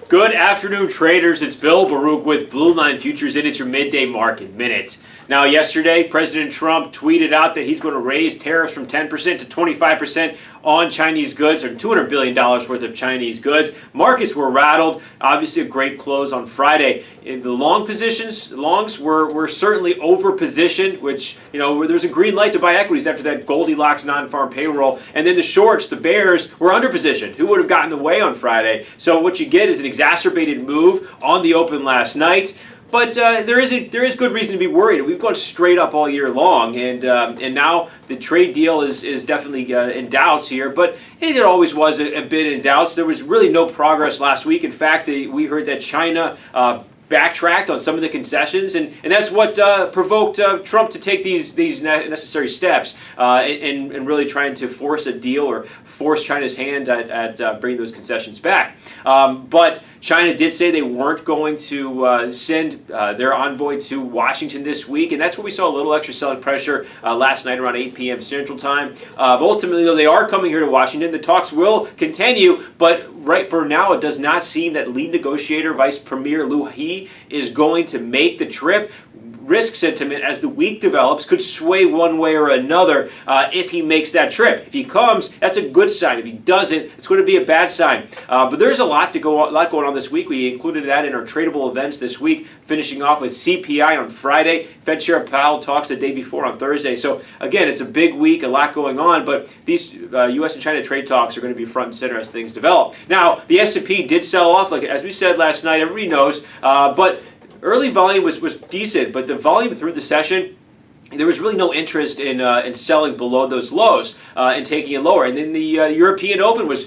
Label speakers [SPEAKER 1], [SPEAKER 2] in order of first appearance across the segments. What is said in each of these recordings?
[SPEAKER 1] Good afternoon, traders. It's Bill Baruch with Blue Line Futures, and it's your midday market minute. Now, yesterday, President Trump tweeted out that he's going to raise tariffs from 10% to 25% on Chinese goods, or $200 billion worth of Chinese goods. Markets were rattled. Obviously, a great close on Friday. In the long positions, longs were certainly over-positioned, which, where there's a green light to buy equities after that Goldilocks non-farm payroll. And then the shorts, the bears, were under-positioned. Who would have gotten the way on Friday? So what you get is an exacerbated move on the open last night. But there is good reason to be worried. We've gone straight up all year long, and now the trade deal is definitely in doubts here. But it always was a bit in doubts. There was really no progress last week. In fact, we heard that China backtracked on some of the concessions, and that's what provoked Trump to take these necessary steps in really trying to force a deal or force China's hand at bringing those concessions back. But China did say they weren't going to send their envoy to Washington this week, and that's where we saw a little extra selling pressure last night around 8 p.m. Central Time. But ultimately, though, they are coming here to Washington. The talks will continue, but right for now, it does not seem that lead negotiator, Vice Premier Liu He, is going to make the trip. Risk sentiment as the week develops could sway one way or another if he makes that trip. If he comes, that's a good sign. If he doesn't, it's going to be a bad sign. But there's a lot going on this week. We included that in our tradable events this week, finishing off with CPI on Friday. Fed Chair Powell talks the day before on Thursday. So again, it's a big week, a lot going on, but these U.S. and China trade talks are going to be front and center as things develop. Now, the S&P did sell off, like as we said last night, everybody knows, but early volume was decent, but the volume through the session, there was really no interest in selling below those lows and taking it lower. And then the European Open was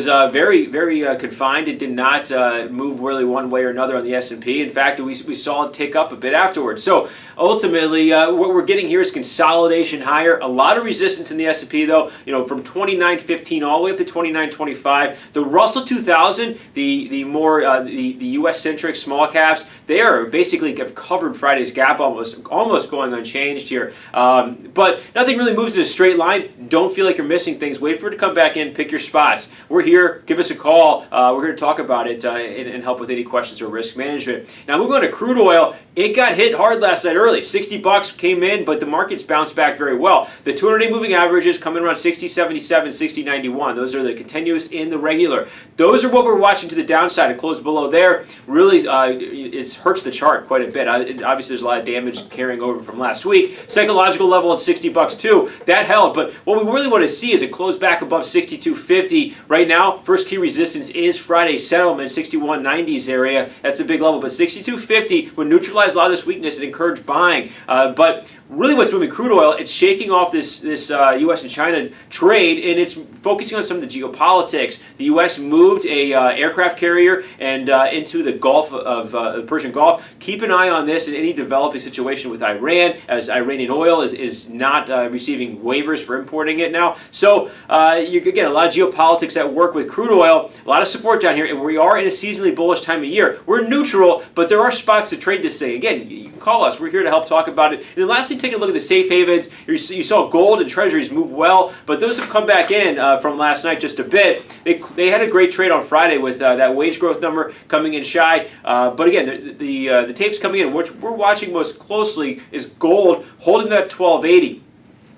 [SPEAKER 1] very confined. It did not move really one way or another on the S&P. In fact, we saw it tick up a bit afterwards. So ultimately, what we're getting here is consolidation higher. A lot of resistance in the S&P, though. From 29.15 all the way up to 29.25. The Russell 2000, the more the U.S.-centric small caps, they are basically have covered Friday's gap almost going unchanged here. But nothing really moves in a straight line. Don't feel like you're missing things. Wait for it to come back in. Pick your spots. We're here. Give us a call. We're here to talk about it and help with any questions or risk management. Now, moving on to crude oil. It got hit hard last night early. $60 came in, but the market's bounced back very well. The 200-day moving averages come in around 60.77, 60.91. Those are the continuous and the regular. Those are what we're watching to the downside. It closed below there. Really, it hurts the chart quite a bit. Obviously, there's a lot of damage carrying over from last week. Psychological level at $60 too. That held, but what we really want to see is it close back above 62.50. Right now, first key resistance is Friday's settlement, 61.90s area. That's a big level, but 62.50 would neutralize a lot of this weakness and encourage buying. But really what's moving crude oil, it's shaking off this U.S. and China trade, and it's focusing on some of the geopolitics. The U.S. moved a aircraft carrier and into the Gulf of the Persian Gulf. Keep an eye on this in any developing situation with Iran, as Iranian oil is not receiving waivers for importing it now. So you again, a lot of geopolitics at work with crude oil, a lot of support down here, and we are in a seasonally bullish time of year. We're neutral, but there are spots to trade this thing. Again, you can call us. We're here to help talk about it. And then lastly, take a look at the safe havens. You saw gold and treasuries move well, but those have come back in from last night just a bit. They had a great trade on Friday with that wage growth number coming in shy. But again, the tapes coming in, which we're watching most closely, is gold holding that 1280.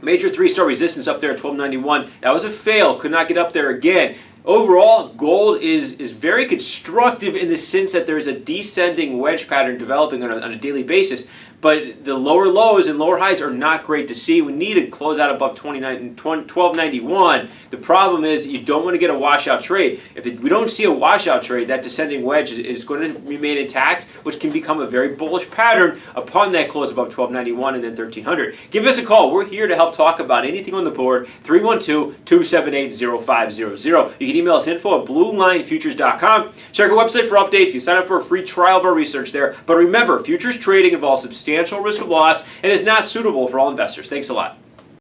[SPEAKER 1] Major three-star resistance up there at 1291. That was a fail. Could not get up there again. Overall, gold is very constructive in the sense that there's a descending wedge pattern developing on a daily basis. But the lower lows and lower highs are not great to see. We need to close out above 1291. The problem is you don't want to get a washout trade. If we don't see a washout trade, that descending wedge is going to remain intact, which can become a very bullish pattern upon that close above 1291 and then 1300. Give us a call. We're here to help talk about anything on the board, 312-278-0500. You can email us info@bluelinefutures.com. Check our website for updates. You can sign up for a free trial of our research there. But remember, futures trading involves substantial risk of loss and is not suitable for all investors. Thanks a lot.